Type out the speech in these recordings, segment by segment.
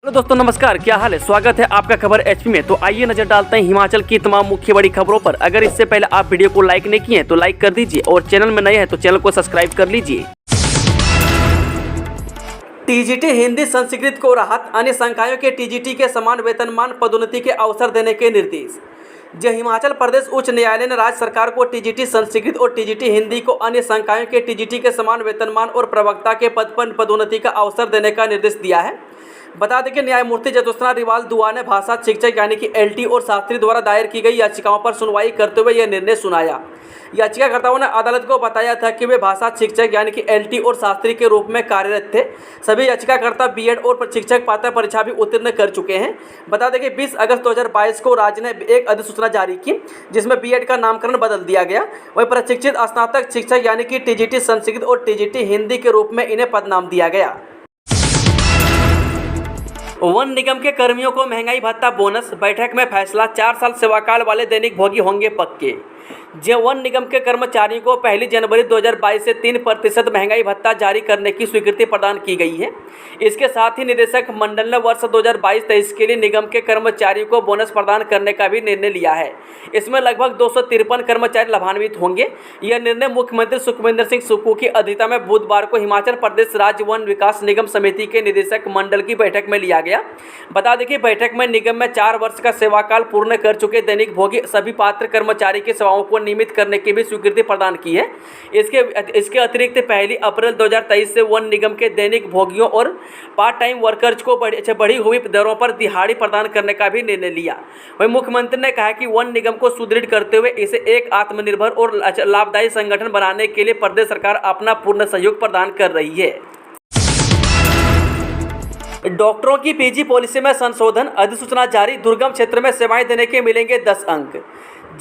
Hello दोस्तों, नमस्कार। क्या हाल है? स्वागत है आपका खबर एचपी में। तो आइए नजर डालते हैं हिमाचल की तमाम मुख्य बड़ी खबरों पर। अगर इससे पहले आप वीडियो को लाइक नहीं किए हैं तो लाइक कर दीजिए और चैनल में नए हैं तो चैनल को सब्सक्राइब कर लीजिए। टीजीटी हिंदी संस्कृत को राहत, अन्य संकायों के टीजीटी के समान वेतनमान पदोन्नति के अवसर देने के निर्देश। हिमाचल प्रदेश उच्च न्यायालय ने राज्य सरकार को टीजीटी संस्कृत और टीजीटी हिंदी को अन्य संकायों के टीजीटी के समान वेतनमान और प्रवक्ता के पद पर पदोन्नति का अवसर देने का निर्देश दिया है। बता दें कि न्यायमूर्ति जतोस्ना रिवाल दुआ ने भाषा शिक्षक यानी कि एलटी और शास्त्री द्वारा दायर की गई याचिकाओं पर सुनवाई करते हुए यह निर्णय सुनाया। याचिकाकर्ताओं ने अदालत को बताया था कि वे भाषा शिक्षक यानी कि एलटी और शास्त्री के रूप में कार्यरत थे। सभी याचिकाकर्ता बीएड और प्रशिक्षक पात्रता परीक्षा भी उत्तीर्ण कर चुके हैं। बता दें कि 20 अगस्त 2022 को राज्य ने एक अधिसूचना जारी की जिसमें बीएड का नामकरण बदल दिया गया। वहीं प्रशिक्षित स्नातक शिक्षक यानी कि टीजीटी संस्कृत और टीजीटी हिंदी के रूप में इन्हें पदनाम दिया गया। वन निगम के कर्मियों को महंगाई भत्ता बोनस, बैठक में फैसला। 4 साल सेवाकाल वाले दैनिक भोगी होंगे पक्के। वन निगम के कर्मचारियों को 1 जनवरी 2022 से 3% महंगाई भत्ता जारी करने की स्वीकृति प्रदान की गई है। इसके साथ ही निदेशक मंडल ने वर्ष 2022-23 के लिए निगम के कर्मचारियों को बोनस प्रदान करने का भी निर्णय लिया है। इसमें लगभग 253 कर्मचारी लाभान्वित होंगे। यह निर्णय मुख्यमंत्री सुखविंदर सिंह सुक्खू की अध्यक्षता में बुधवार को हिमाचल प्रदेश राज्य वन विकास निगम समिति के निदेशक मंडल की बैठक में लिया गया। बता दें कि बैठक में निगम में 4 वर्ष का सेवाकाल पूर्ण कर चुके दैनिक भोगी सभी पात्र कर्मचारी की सेवाओं को नियमित करने की भी स्वीकृति प्रदान की है। इसके अतिरिक्त 1 अप्रैल 2023 से वन निगम के दैनिक भोगियों और पार्ट टाइम वर्कर्स को बढ़ी हुई दरों पर दिहाड़ी प्रदान करने का भी निर्णय लिया। वहीं मुख्यमंत्री ने कहा कि वन निगम को सुदृढ़ करते हुए इसे एक आत्मनिर्भर और लाभदायी संगठन बनाने के लिए प्रदेश सरकार अपना पूर्ण सहयोग प्रदान कर रही है। डॉक्टरों की पीजी पॉलिसी में संशोधन, अधिसूचना जारी। दुर्गम क्षेत्र में सेवाएं देने के मिलेंगे 10 अंक।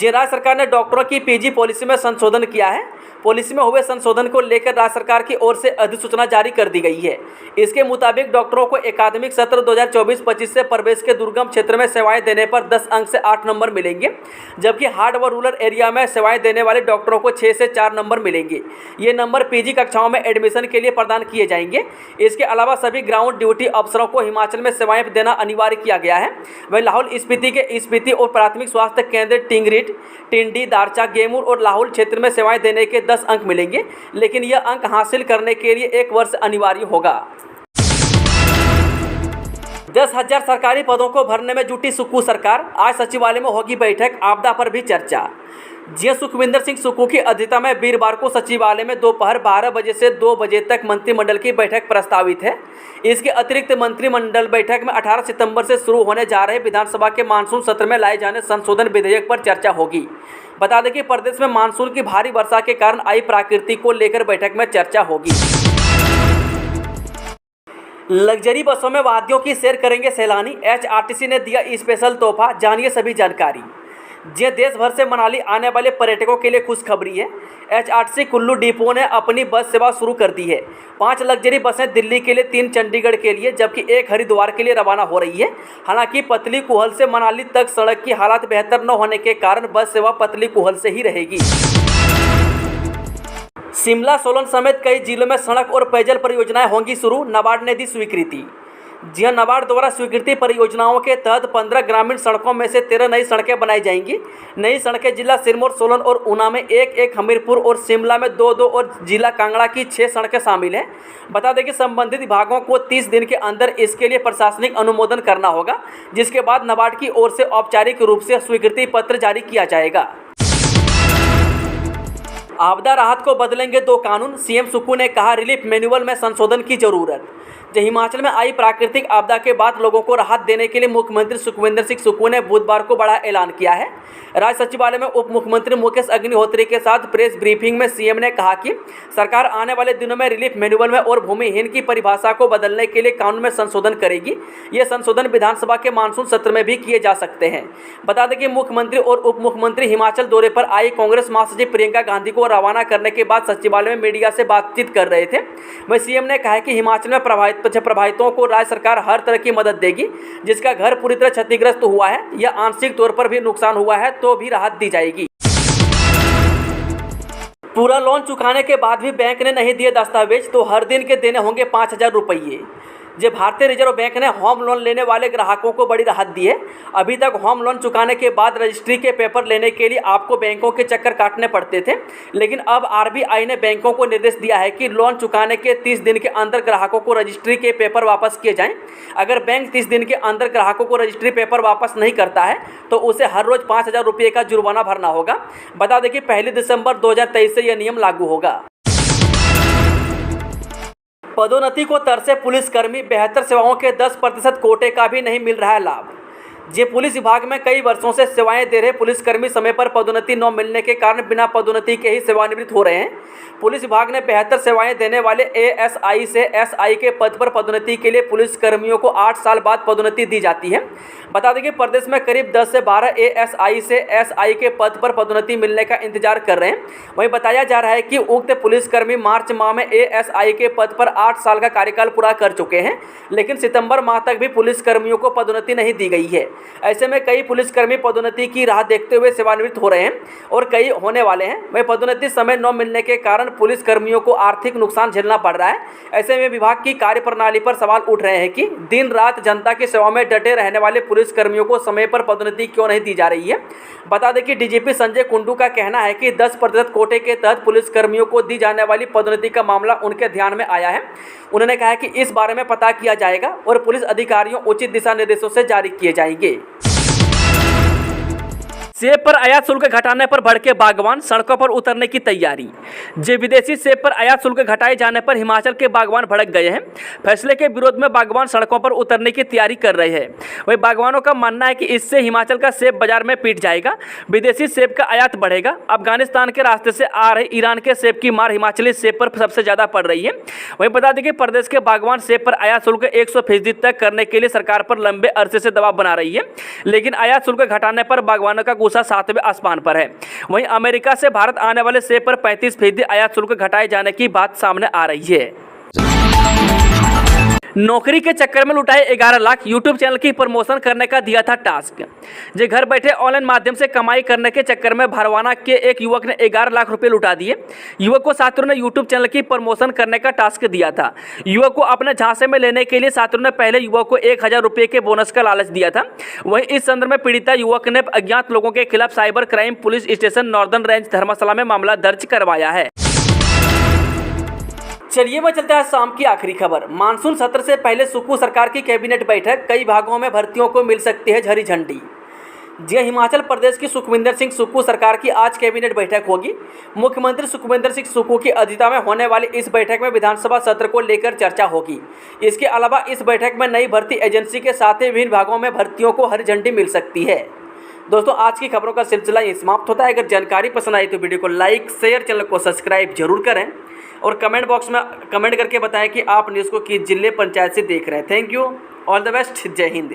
राज्य सरकार ने डॉक्टरों की पीजी पॉलिसी में संशोधन किया है। पॉलिसी में हुए संशोधन को लेकर राज्य सरकार की ओर से अधिसूचना जारी कर दी गई है। इसके मुताबिक डॉक्टरों को एकाडमिक सत्र 2024-25 से प्रवेश के दुर्गम क्षेत्र में सेवाएं देने पर 10 अंक से 8 नंबर मिलेंगे, जबकि हार्ड व रूरल एरिया में सेवाएं देने वाले डॉक्टरों को 6 से 4 नंबर मिलेंगे। ये नंबर पीजी कक्षाओं में एडमिशन के लिए प्रदान किए जाएंगे। इसके अलावा सभी ग्राउंड ड्यूटी अफसरों को हिमाचल में सेवाएं देना अनिवार्य किया गया है। वहीं लाहौल स्पीति के स्पीति और प्राथमिक स्वास्थ्य केंद्र टिंगरिट, टिंडी, दारचा, गेमूर और लाहौल क्षेत्र में सेवाएं देने के 10 अंक मिलेंगे, लेकिन यह अंक हासिल करने के लिए 1 वर्ष अनिवार्य होगा। 10,000 सरकारी पदों को भरने में जुटी सुक्खू सरकार। आज सचिवालय में होगी बैठक, आपदा पर भी चर्चा। सुखविंदर सिंह सुक्खू की अध्यक्षता में वीरवार को सचिवालय में दोपहर 12 बजे से 2 बजे तक मंत्रिमंडल की बैठक प्रस्तावित है। इसके अतिरिक्त मंत्रिमंडल बैठक में 18 सितंबर से शुरू होने जा रहे विधानसभा के मानसून सत्र में लाए जाने संशोधन विधेयक पर चर्चा होगी। बता दें कि प्रदेश में मानसून की भारी वर्षा के कारण आई प्रकृति को लेकर बैठक में चर्चा होगी। लग्जरी बसों में वादियों की सैर करेंगे सैलानी। एचआरटीसी ने दिया स्पेशल तोहफा, जानिए सभी जानकारी। देश भर से मनाली आने वाले पर्यटकों के लिए खुशखबरी है। एचआरटीसी कुल्लू डिपो ने अपनी बस सेवा शुरू कर दी है। 5 लग्जरी बसें दिल्ली के लिए, 3 चंडीगढ़ के लिए, जबकि 1 हरिद्वार के लिए रवाना हो रही है। हालांकि पतली कुहल से मनाली तक सड़क की हालत बेहतर न होने के कारण बस सेवा पतली कुहल से ही रहेगी। शिमला, सोलन समेत कई जिलों में सड़क और पेयजल परियोजनाएं होंगी शुरू, नाबार्ड ने दी स्वीकृति। नाबार्ड द्वारा स्वीकृति परियोजनाओं के तहत 15 ग्रामीण सड़कों में से 13 नई सड़कें बनाई जाएंगी। नई सड़कें जिला सिरमौर, सोलन और ऊना में 1-1, हमीरपुर और शिमला में 2-2 और जिला कांगड़ा की 6 सड़कें शामिल हैं। बता दें कि संबंधित विभागों को 30 दिन के अंदर इसके लिए प्रशासनिक अनुमोदन करना होगा, जिसके बाद नाबार्ड की ओर से औपचारिक रूप से स्वीकृति पत्र जारी किया जाएगा। आपदा राहत को बदलेंगे 2 कानून, सीएम सुक्खू ने कहा रिलीफ मैनुअल में संशोधन की जरूरत। हिमाचल में आई प्राकृतिक आपदा के बाद लोगों को राहत देने के लिए मुख्यमंत्री सुखविंदर सिंह सुक्खू ने बुधवार को बड़ा ऐलान किया है। राज्य सचिवालय में उप मुख्यमंत्री मुकेश अग्निहोत्री के साथ प्रेस ब्रीफिंग में सीएम ने कहा कि सरकार आने वाले दिनों में रिलीफ मैनुअल में और भूमिहीन की परिभाषा को बदलने के लिए कानून में संशोधन करेगी। ये संशोधन विधानसभा के मानसून सत्र में भी किए जा सकते हैं। बता दें कि मुख्यमंत्री और उप मुख्यमंत्री हिमाचल दौरे पर आई कांग्रेस महासचिव प्रियंका गांधी को रवाना करने के बाद सचिवालय में मीडिया से बातचीत कर रहे थे। वहीं सीएम ने कहा कि हिमाचल में प्रभावितों को राज्य सरकार हर तरह की मदद देगी। जिसका घर पूरी तरह क्षतिग्रस्त हुआ है या आंशिक तौर पर भी नुकसान हुआ है तो भी राहत दी जाएगी। पूरा लोन चुकाने के बाद भी बैंक ने नहीं दिए दस्तावेज तो हर दिन के देने होंगे 5,000 रुपये। जो भारतीय रिजर्व बैंक ने होम लोन लेने वाले ग्राहकों को बड़ी राहत दी है। अभी तक होम लोन चुकाने के बाद रजिस्ट्री के पेपर लेने के लिए आपको बैंकों के चक्कर काटने पड़ते थे, लेकिन अब आरबीआई ने बैंकों को निर्देश दिया है कि लोन चुकाने के 30 दिन के अंदर ग्राहकों को रजिस्ट्री के पेपर वापस किए जाएं। अगर बैंक 30 दिन के अंदर ग्राहकों को रजिस्ट्री पेपर वापस नहीं करता है तो उसे हर रोज 5,000 रुपये का जुर्माना भरना होगा। बता दें कि 1 दिसंबर 2023 से यह नियम लागू होगा। पदोन्नति को तरसे पुलिसकर्मी, बेहतर सेवाओं के 10% कोटे का भी नहीं मिल रहा है लाभ। जे पुलिस विभाग में कई वर्षों से सेवाएं दे रहे पुलिसकर्मी समय पर पदोन्नति न मिलने के कारण बिना पदोन्नति के ही सेवानिवृत्त हो रहे हैं। पुलिस विभाग ने बेहतर सेवाएं देने वाले एएसआई से एसआई के पद पर पदोन्नति के लिए पुलिसकर्मियों को 8 साल बाद पदोन्नति दी जाती है। बता दें कि प्रदेश में करीब 10 से 12 एएसआई से एसआई के पद पर पदोन्नति मिलने का इंतजार कर रहे हैं। वहीं बताया जा रहा है कि उक्त पुलिसकर्मी मार्च माह में एएसआई के पद पर 8 साल का कार्यकाल पूरा कर चुके हैं, लेकिन सितंबर माह तक भी पुलिसकर्मियों को पदोन्नति नहीं दी गई है। ऐसे में कई पुलिसकर्मी पदोन्नति की राह देखते हुए सेवानिवृत्त हो रहे हैं और कई होने वाले हैं। वहीं पदोन्नति समय न मिलने के कारण पुलिसकर्मियों को आर्थिक नुकसान झेलना पड़ रहा है। ऐसे में विभाग की कार्यप्रणाली पर सवाल उठ रहे हैं कि दिन रात जनता की सेवा में डटे रहने वाले पुलिसकर्मियों को समय पर पदोन्नति क्यों नहीं दी जा रही है। बता दें कि डीजीपी संजय कुंडू का कहना है कि 10% कोटे के तहत पुलिसकर्मियों को दी जाने वाली पदोन्नति का मामला उनके ध्यान में आया है। उन्होंने कहा कि इस बारे में पता किया जाएगा और पुलिस अधिकारियों उचित दिशा निर्देशों से जारी किए जाएंगे। सेब पर आयात शुल्क घटाने पर भड़के बागवान, सड़कों पर उतरने की तैयारी। जे विदेशी सेब पर आयात शुल्क घटाए जाने पर हिमाचल के बागवान भड़क गए हैं। फैसले के विरोध में बागवान सड़कों पर उतरने की तैयारी कर रहे हैं। वहीं बागवानों का मानना है कि इससे हिमाचल का सेब बाजार में पीट जाएगा, विदेशी सेब का आयात बढ़ेगा। अफगानिस्तान के रास्ते से आ रहे ईरान के सेब की मार हिमाचली सेब पर सबसे ज़्यादा पड़ रही है। वहीं बता दें कि प्रदेश के बागवान सेब पर आयात शुल्क 100% तक करने के लिए सरकार पर लंबे अरसे से दबाव बना रही है, लेकिन आयात शुल्क घटाने पर बागवानों का 7वें आसमान पर है। वहीं अमेरिका से भारत आने वाले सेब पर 35% आयात शुल्क घटाए जाने की बात सामने आ रही है। नौकरी के चक्कर में लुटाए 11 लाख, यूट्यूब चैनल की प्रमोशन करने का दिया था टास्क। जो घर बैठे ऑनलाइन माध्यम से कमाई करने के चक्कर में भरवाना के एक युवक ने 11 लाख रुपए लुटा दिए। युवक को छात्रों ने यूट्यूब चैनल की प्रमोशन करने का टास्क दिया था। युवक को अपने झांसे में लेने के लिए छात्रों ने पहले युवक को 1,000 रुपये के बोनस का लालच दिया था। वहीं इस संदर्भ में पीड़िता युवक ने अज्ञात लोगों के खिलाफ cyber crime police station northern range Dharamshala में मामला दर्ज करवाया है। चलिए मैं चलते हैं शाम की आखिरी खबर। मानसून सत्र से पहले सुक्खू सरकार की कैबिनेट बैठक, कई भागों में भर्तियों को मिल सकती है हरी झंडी। जी, हिमाचल प्रदेश की सुखविंदर सिंह सुक्खू सरकार की आज कैबिनेट बैठक होगी। मुख्यमंत्री सुखविंदर सिंह सुक्खू की अध्यक्षता में होने वाली इस बैठक में विधानसभा सत्र को लेकर चर्चा होगी। इसके अलावा इस बैठक में नई भर्ती एजेंसी के साथ ही विभिन्न भागों में भर्तियों को हरी झंडी मिल सकती है। दोस्तों, आज की खबरों का सिलसिला ये समाप्त होता है। अगर जानकारी पसंद आई तो वीडियो को लाइक, शेयर, चैनल को सब्सक्राइब जरूर करें और कमेंट बॉक्स में कमेंट करके बताएं कि आप न्यूज़ को किस जिले पंचायत से देख रहे हैं। Thank you, all the best, जय हिंद।